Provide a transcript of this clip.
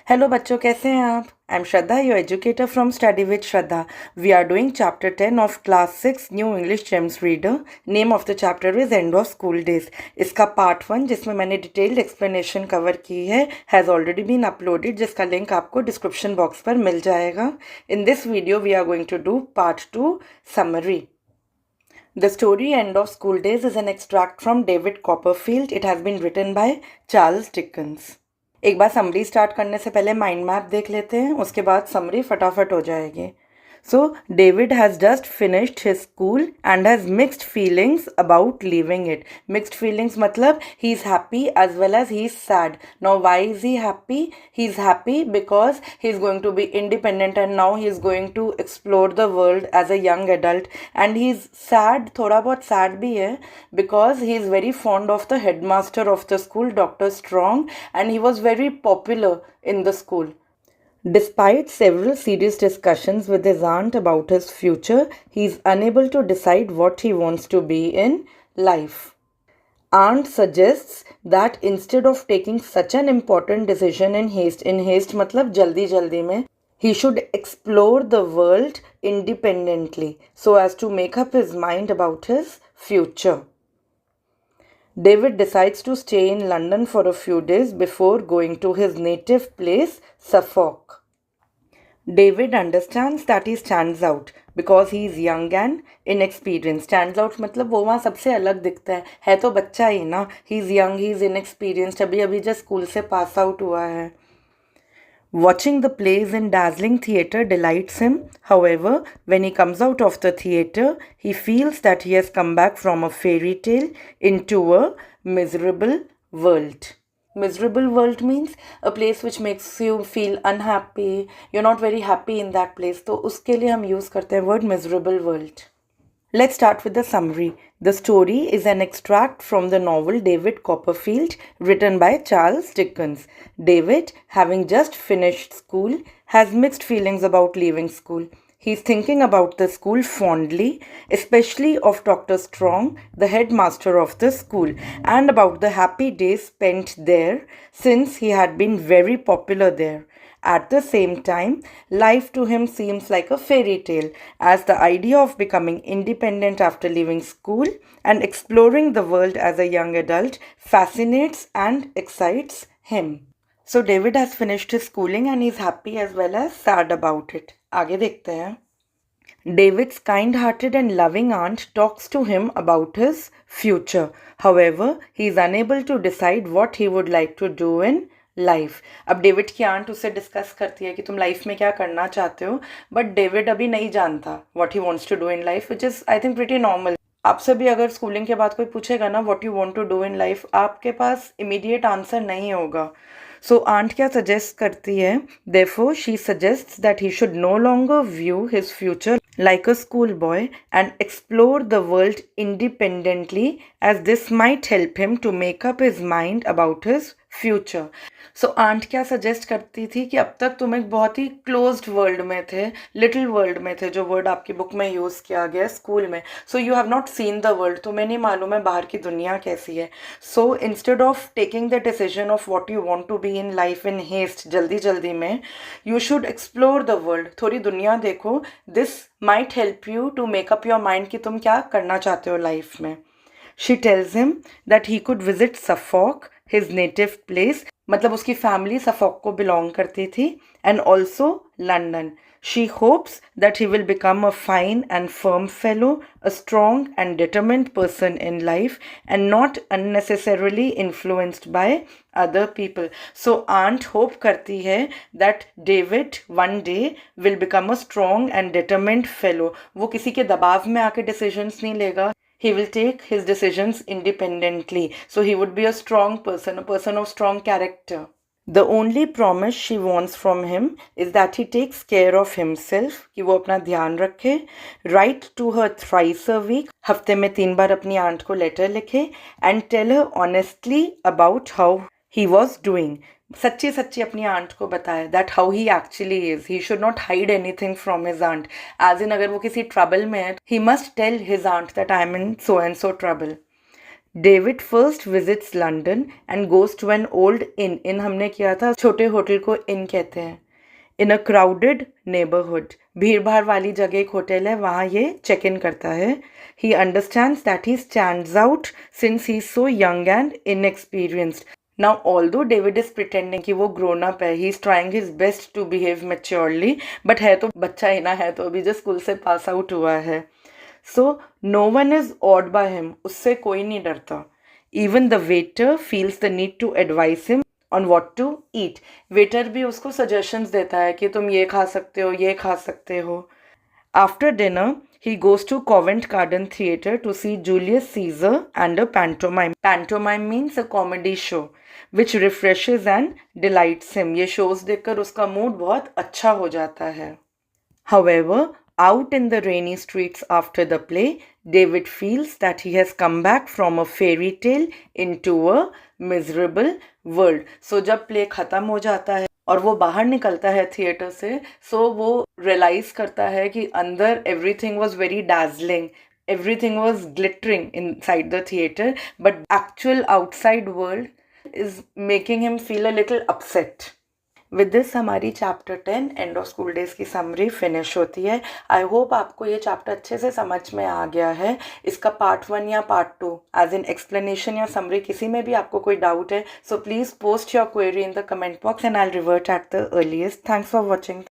Hello बच्चों, कैसे हैं आप? I am Shraddha, your educator from study with Shraddha. We are doing chapter 10 of class 6 new English gems reader. Name of the chapter is end of school days. इसका part 1 जिसमें मैंने detailed explanation cover की है has already been uploaded, जिसका link आपको description box पर मिल जाएगा. In this video we are going to do part 2 summary. The story End of School Days is an extract from David Copperfield. It has been written by Charles Dickens. एक बार summary start करने से पहले mind map देख लेते हैं, उसके बाद summary फटाफट हो जाएगी. So, David has just finished his school and has mixed feelings about leaving it. Mixed feelings matlab he's happy as well as he's sad. Now, why is he happy? He's happy because he's going to be independent and now he's going to explore the world as a young adult. And he's sad, thoda bahut sad bhi hai, because he's very fond of the headmaster of the school, Dr. Strong, and he was very popular in the school. Despite several serious discussions with his aunt about his future, he is unable to decide what he wants to be in life. Aunt suggests that instead of taking such an important decision in haste matlab jaldi jaldi mein, he should explore the world independently so as to make up his mind about his future. David decides to stay in London for a few days before going to his native place, Suffolk. David understands that he stands out because he is young and inexperienced. Stands out मतलब वो वहाँ सबसे अलग दिखता है तो बच्चा ही ना. He is young, he is inexperienced, अभी अभी जस्ट स्कूल से पास आउट हुआ है. Watching the plays in dazzling theatre delights him. However, when he comes out of the theatre, he feels that he has come back from a fairy tale into a miserable world. Miserable world means a place which makes you feel unhappy. You're not very happy in that place. तो उसके लिए हम use करते हैं word miserable world. Let's start with the summary. The story is an extract from the novel David Copperfield, written by Charles Dickens. David, having just finished school, has mixed feelings about leaving school. He's thinking about the school fondly, especially of Dr. Strong, the headmaster of the school, and about the happy days spent there since he had been very popular there. At the same time, life to him seems like a fairy tale, as the idea of becoming independent after leaving school and exploring the world as a young adult fascinates and excites him. So David has finished his schooling and he's happy as well as sad about it. आगे देखते हैं. David's kind-hearted and loving aunt talks to him about his future. However, he is unable to decide what he would like to do in life. अब David की aunt उससे discuss करती है कि तुम लाइफ में क्या करना चाहते हो, बट डेविड अभी नहीं जानता what he wants to do in life, which is I think pretty normal. आपसे भी अगर स्कूलिंग के बाद कोई पूछेगा ना what you want to do in life, आपके पास इमीडिएट आंसर नहीं होगा. सो आंट क्या सजेस्ट करती है? Therefore she suggests that he should know longer view his future like a schoolboy and explore the world independently, as this might help him to make up his mind about his future. So aunt क्या suggest करती थी कि अब तक तुम एक बहुत ही closed world में थे, लिटिल वर्ल्ड में थे, जो वर्ड आपकी बुक में यूज़ किया गया स्कूल में. So you have not seen the world, तुम्हें नहीं मालूम है बाहर की दुनिया कैसी है. So instead of taking the decision of what you want to be in life in haste, जल्दी जल्दी में, you should explore the world, थोड़ी दुनिया देखो. This might help you to make up your mind कि तुम क्या करना चाहते हो लाइफ में. She tells him that he could visit सफॉक, his native place, मतलब उसकी फैमिली सफॉक को बिलोंग करती थी, and also London. She hopes that he will become a fine and firm fellow, a strong and determined person in life, and not unnecessarily influenced by other people. So aunt hope करती है that David one day will become a strong and determined fellow. वो किसी के दबाव में आके decisions नहीं लेगा. He will take his decisions independently. So he would be a strong person, a person of strong character. The only promise she wants from him is that he takes care of himself, कि वो अपना ध्यान रखे. Write to her thrice a week, हफ्ते में 3 बार अपनी aunt को letter लिखे, and tell her honestly about how he was doing. सच्ची सच्ची अपनी आंट को बताए that how he actually is. He should not hide anything from his aunt. As in अगर वो किसी ट्रबल में है, he must tell his aunt that I am in so and so trouble. David first visits London and goes to an old inn हमने किया था, छोटे hotel को इन कहते हैं। इन अ क्राउडेड नेबरहुड, भीड़ भाड़ वाली जगह एक होटल है, वहाँ ये चेक इन करता है। He understands that he stands out since he is so young and inexperienced. Now although David is pretending कि वो ग्रोन अप है, he is trying his best to behave maturely, but है तो बच्चा ही ना, है तो अभी जो स्कूल से पास आउट हुआ है। So no one is awed by him, उससे कोई नहीं डरता। Even the waiter feels the need to advise him on what to eat, waiter भी उसको सजेशंस देता है कि तुम ये खा सकते हो, ये खा सकते हो। After dinner he goes to Covent Garden Theatre to see Julius Caesar and a pantomime. Pantomime means a comedy show which refreshes and delights him. ये shows देखकर उसका mood बहुत अच्छा हो जाता है। However, out in the rainy streets after the play, David feels that he has come back from a fairy tale into a miserable world. So जब play खत्म हो जाता है और वो बाहर निकलता है थिएटर से, सो वो रियलाइज करता है कि अंदर everything was very dazzling, everything was glittering inside the theatre, but actual outside world is making him feel a little upset. With this हमारी chapter 10 end of school days की समरी finish होती है। I hope आपको ये chapter अच्छे से समझ में आ गया है। इसका पार्ट 1 या पार्ट 2 एज इन एक्सप्लेनेशन या समरी किसी में भी आपको कोई डाउट है, so please post your query in the comment box and I will revert at the earliest. Thanks for watching.